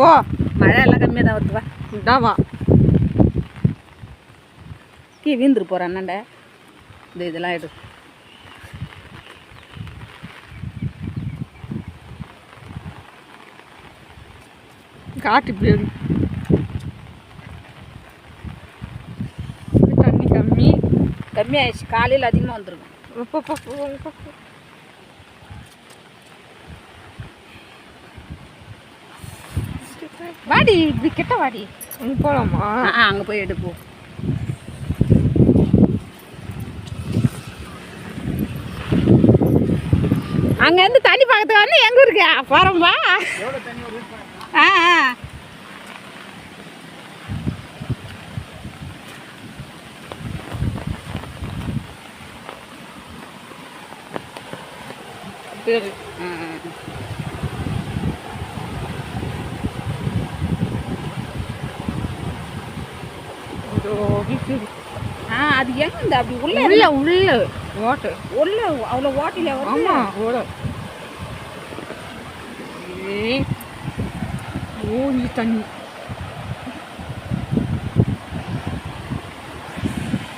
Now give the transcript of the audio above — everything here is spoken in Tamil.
ஓ மழை எல்லாம் கம்மியாக தான் வருதுவா. இதாவா கீ வீந்துரு போகிறேன் அண்ணாண்ட. இதெல்லாம் எடு. காட்டு இப்படி தண்ணி கம்மியாகிடுச்சு. காலையில் அதிகமாக வந்துருக்கும். வாடி இப்படி கிட்ட வாடி. அங்கே போகலாமா? அங்கே போய் எடுப்போம். அங்கேருந்து தண்ணி பக்கத்துக்கு வந்து எங்கே இருக்கா போகிறோம்பா. சரி அது எங்க அப்படி உள்ள உள்ள ஓட்டு உள்ள அவ்வளோ ஓட்டில. ஆமாம் ஓட ஓ தண்ணி